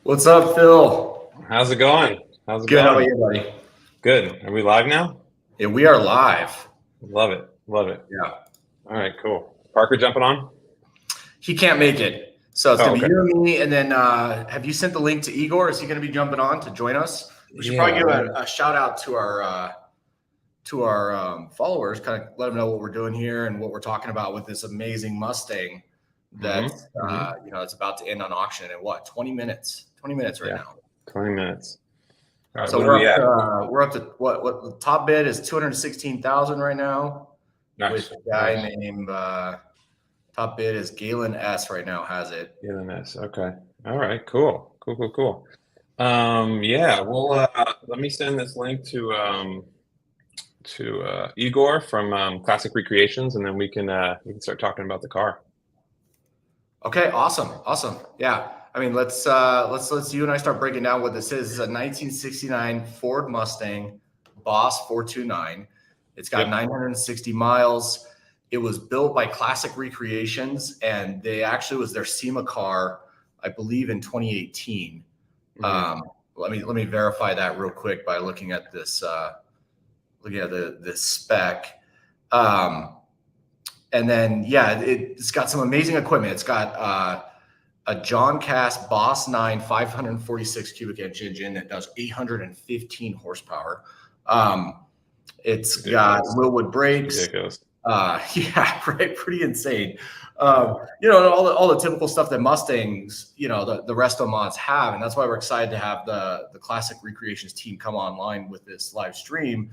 What's up, Phil? How's it going? How's it Good. How about going? you, buddy? Good. Are we live now? Yeah, we are live. Love it. Love it. Yeah. All right, cool. Parker jumping on? He can't make it. So it's Oh, going to be okay. you and me. And then have you sent the link to Igor? Is he going to be jumping on to join us? We should probably give a shout out to our followers, kind of let them know what we're doing here and what we're talking about with this amazing Mustang that's, it's about to end on auction in what, 20 minutes? 20 minutes right now. 20 minutes. All right, So we're up to what the top bid is 216,000 right now. Nice. With a guy named top bid is Galen S right now has it. Galen S. Okay. All right. Cool. Yeah. Well, let me send this link to Igor from Classic Recreations, and then we can start talking about the car. Okay. Awesome. Yeah. I mean, let's you and I start breaking down what this is. This is a 1969 Ford Mustang BOSS 429. It's got 960 miles. It was built by Classic Recreations, and they actually was their SEMA car, I believe, in 2018. Let me verify that real quick by looking at this. Looking at the spec. And then, it's got some amazing equipment. It's got a John Cass Boss 9 546 cubic inch engine that does 815 horsepower. It's got Willwood brakes. Ridiculous. Pretty insane. All the typical stuff that Mustangs, the resto mods have, and that's why we're excited to have the Classic Recreations team come online with this live stream,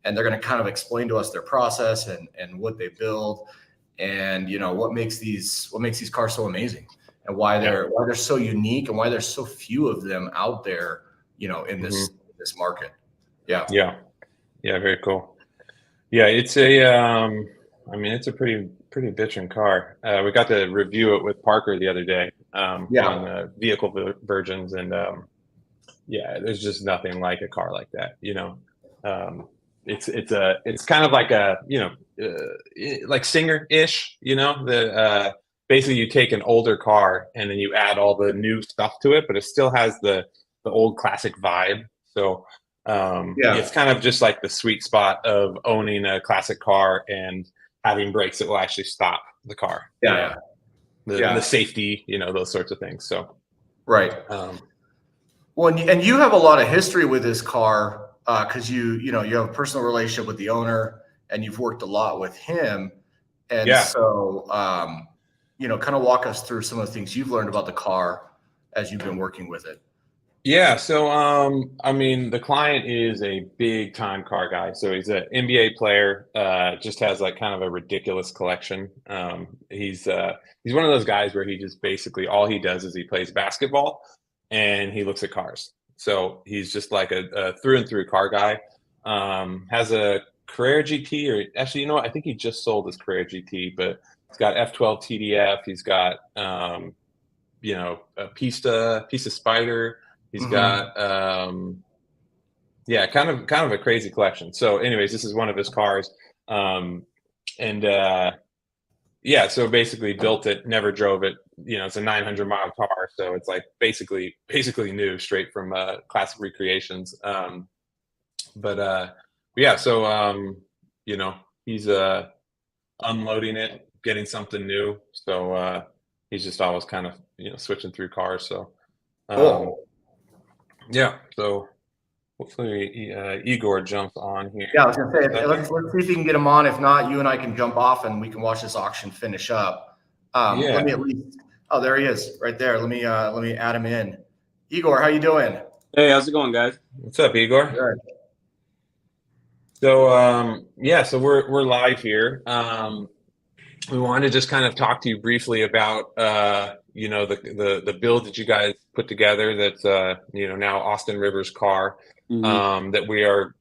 and they're going to kind of explain to us their process and what they build, and what makes these cars so amazing, and why they're so unique, and why there's so few of them out there, in this market. Yeah, very cool. Yeah, it's a it's a pretty bitchin' car. We got to review it with Parker the other day on the vehicle versions, and there's just nothing like a car like that. It's kind of like a like Singer-ish. Basically you take an older car and then you add all the new stuff to it, but it still has the old classic vibe. So it's kind of just like the sweet spot of owning a classic car and having brakes that will actually stop the car. The safety, those sorts of things. So right. Well, and you have a lot of history with this car because you have a personal relationship with the owner, and you've worked a lot with him, and so kind of walk us through some of the things you've learned about the car as you've been working with it. Yeah. So, the client is a big time car guy. So he's an NBA player, just has like kind of a ridiculous collection. He's one of those guys where he just basically, all he does is he plays basketball and he looks at cars. So he's just like a through and through car guy. Has a Carrera GT, or actually, I think he just sold his Carrera GT, but he's got F12 TDF. He's got, a Pista Spider. He's got, kind of a crazy collection. So anyways, this is one of his cars. So basically built it, never drove it. It's a 900-mile car. So it's like basically new, straight from Classic Recreations. He's unloading it, getting something new. So he's just always kind of, switching through cars. So Cool. So hopefully Igor jumps on here. Yeah, I was gonna say, let's see if you can get him on. If not, you and I can jump off and we can watch this auction finish up. Let me at least. Oh, there he is, right there. Let me add him in. Igor, how you doing? Hey, how's it going, guys? What's up, Igor? Good. So so we're live here. We wanted to just kind of talk to you briefly about the build that you guys put together. That's now Austin Rivers' car that we are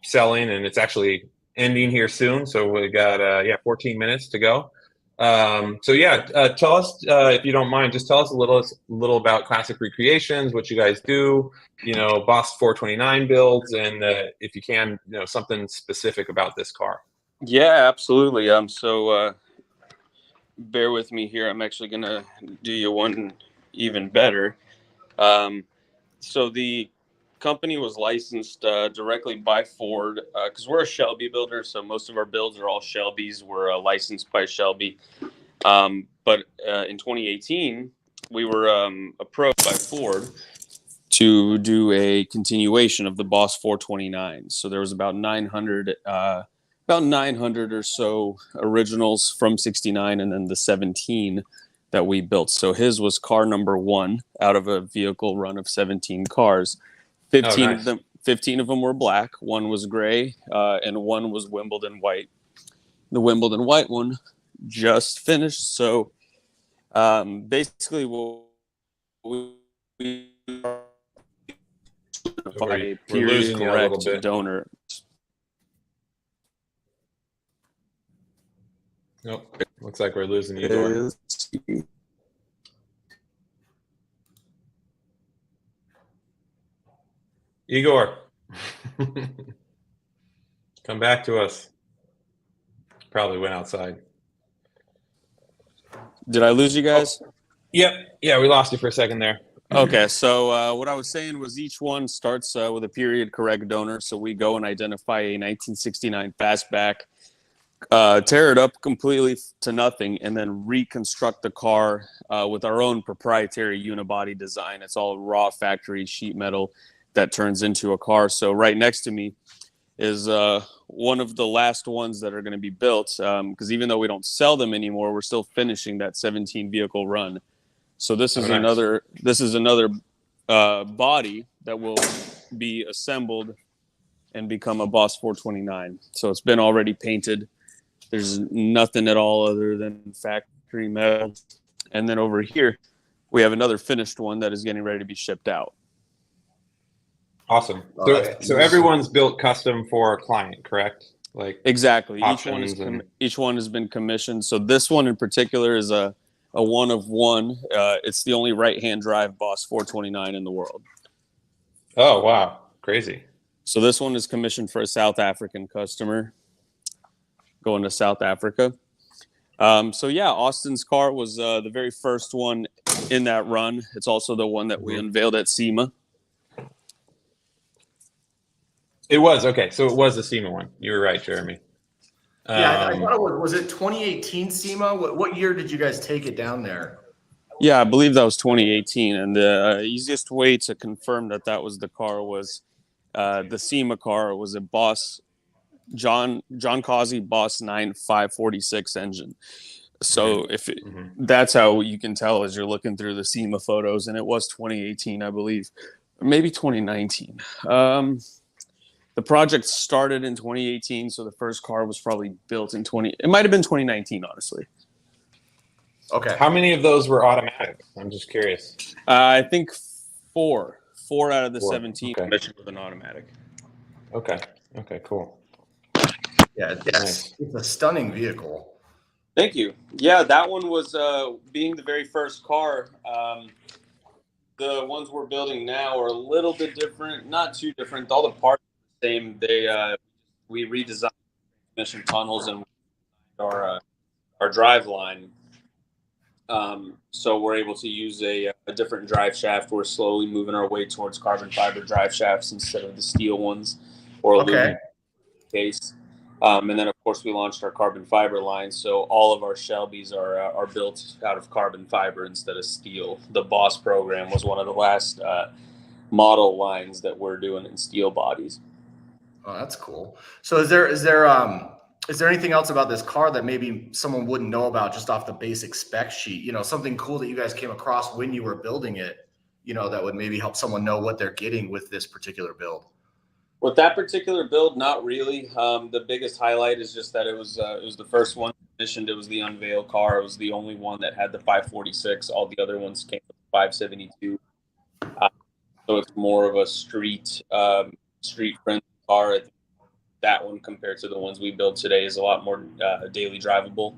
selling, and it's actually ending here soon. So we got 14 minutes to go. Tell us if you don't mind. Just tell us a little about Classic Recreations, what you guys do. Boss 429 builds, and if you can, something specific about this car. Yeah, absolutely. So bear with me here. I'm actually gonna do you one even better. so the company was licensed directly by Ford because we're a Shelby builder. So most of our builds are all Shelbys. We're licensed by Shelby. But in 2018, we were approached by Ford to do a continuation of the Boss 429. So there was about 900 or so originals from 69 and then the 17 that we built. So his was car number 1 out of a vehicle run of 17 cars. 15 nice. of them 15 of them were black, 1 was gray, and 1 was Wimbledon white. The Wimbledon white one just finished. So basically we We're period losing you a little correct bit. donor. Nope. Looks like we're losing you, Igor. Igor, come back to us. Probably went outside. Did I lose you guys? Yep. Yeah, we lost you for a second there. Okay, so what I was saying was each one starts with a period correct donor. So we go and identify a 1969 fastback, tear it up completely to nothing, and then reconstruct the car with our own proprietary unibody design. It's all raw factory sheet metal that turns into a car. So right next to me is one of the last ones that are going to be built because even though we don't sell them anymore, we're still finishing that 17 vehicle run. So this is another body that will be assembled and become a Boss 429. So it's been already painted. There's nothing at all other than factory metal. And then over here, we have another finished one that is getting ready to be shipped out. Awesome. Okay. So everyone's built custom for a client, correct? Like exactly. Each one has been commissioned. So this one in particular is a one of one. It's the only right-hand drive Boss 429 in the world. Oh, wow. Crazy. So this one is commissioned for a South African customer going to South Africa. So yeah, Austin's car was the very first one in that run. It's also the one that we unveiled at SEMA. It was. Okay. So it was the SEMA one. You were right, Jeremy. Yeah, I thought it was it 2018 SEMA? What year did you guys take it down there? Yeah, I believe that was 2018. And the easiest way to confirm that was the car was the SEMA car was a Boss John Causey Boss 9 546 engine. So that's how you can tell as you're looking through the SEMA photos, and it was 2018, I believe, or maybe 2019. The project started in 2018, so the first car was probably built in it might have been 2019, honestly. Okay. How many of those were automatic? I'm just curious. I think four out of the 17 okay. with an automatic. Okay. Cool. Yeah, it's a stunning vehicle. Thank you. Yeah, that one was being the very first car. The ones we're building now are a little bit different, not too different. All the parts are the same. We redesigned transmission tunnels and our drive line. So we're able to use a different drive shaft. We're slowly moving our way towards carbon fiber drive shafts instead of the steel ones or aluminum case. And then, of course, we launched our carbon fiber line. So all of our Shelbys are built out of carbon fiber instead of steel. The Boss program was one of the last model lines that we're doing in steel bodies. Oh, that's cool. So is there anything else about this car that maybe someone wouldn't know about just off the basic spec sheet? You know, something cool that you guys came across when you were building it, you know, that would maybe help someone know what they're getting with this particular build? With that particular build, not really. The biggest highlight is just that it was the first one commissioned. It was the unveil car. It was the only one that had the 546. All the other ones came with 572. So it's more of a street friendly car. That one compared to the ones we build today is a lot more daily drivable.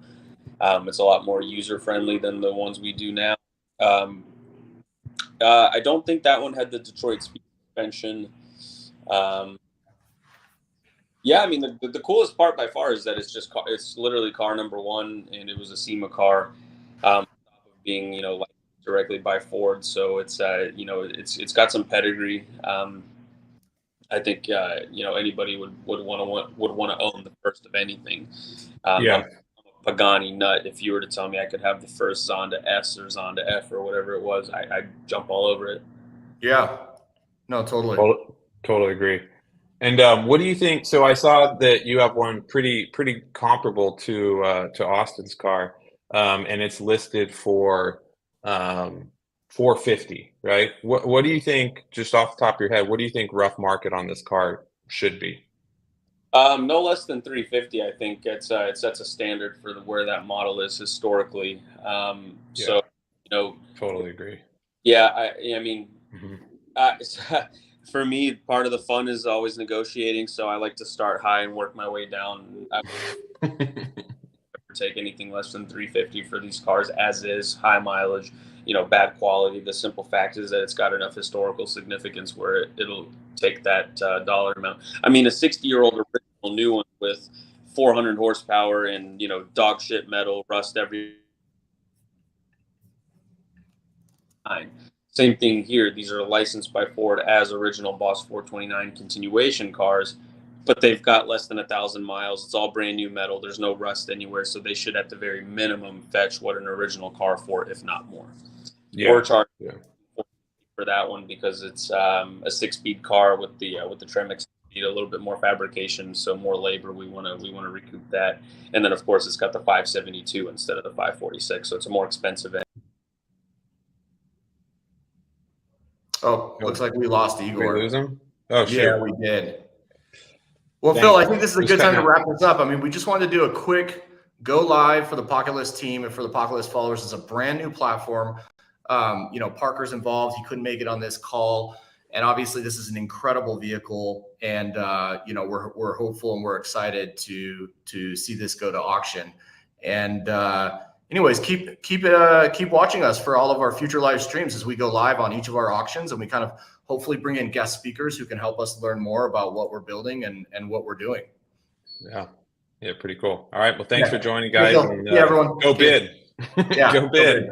It's a lot more user friendly than the ones we do now. I don't think that one had the Detroit speed suspension. Yeah, I mean the coolest part by far is that it's literally car number one, and it was a SEMA car, on top of being licensed directly by Ford, so it's you know, it's got some pedigree. I think you know, anybody would want to own the first of anything. Yeah. I'm a Pagani nut. If you were to tell me I could have the first Zonda S or Zonda F or whatever it was, I'd jump all over it. Yeah. No, totally. Totally agree. And what do you think? So I saw that you have one pretty comparable to Austin's car, and it's listed for 450, right? What do you think, just off the top of your head, what do you think rough market on this car should be? No less than 350. I think it sets a standard for where that model is historically. So you know, Totally agree. yeah, I mean, Hmm. for me, part of the fun is always negotiating. So I like to start high and work my way down. I would never take anything less than 350 for these cars, as is, high mileage, you know, bad quality. The simple fact is that it's got enough historical significance where it'll take that dollar amount. I mean, a 60-year-old original new one with 400 horsepower and, you know, dog shit metal, rust every time. Same thing here. These are licensed by Ford as original Boss 429 continuation cars, but they've got less than 1,000 miles. It's all brand new metal. There's no rust anywhere, so they should, at the very minimum, fetch what an original car for, if not more. Yeah. We're charging Yeah. for that one because it's a 6-speed car with the Tremec speed, a little bit more fabrication, so more labor. We want to recoup that, and then of course it's got the 572 instead of the 546, so it's a more expensive end. Oh, looks like we lost Did Igor. we lose him? Oh, shoot. Yeah, we did. Well, Dang. Phil, I think this is a Just good time cutting to out. wrap this up. I mean, we just wanted to do a quick go live for the Pocket List team and for the Pocket List followers. It's a brand new platform. You know, Parker's involved. He couldn't make it on this call. And obviously, this is an incredible vehicle. And, you know, we're hopeful and we're excited to see this go to auction. And, anyways, keep watching us for all of our future live streams as we go live on each of our auctions, and we kind of hopefully bring in guest speakers who can help us learn more about what we're building and what we're doing. Yeah, pretty cool. All right, well, thanks for joining, Yeah, guys. And, everyone. go bid. Yeah, Go bid.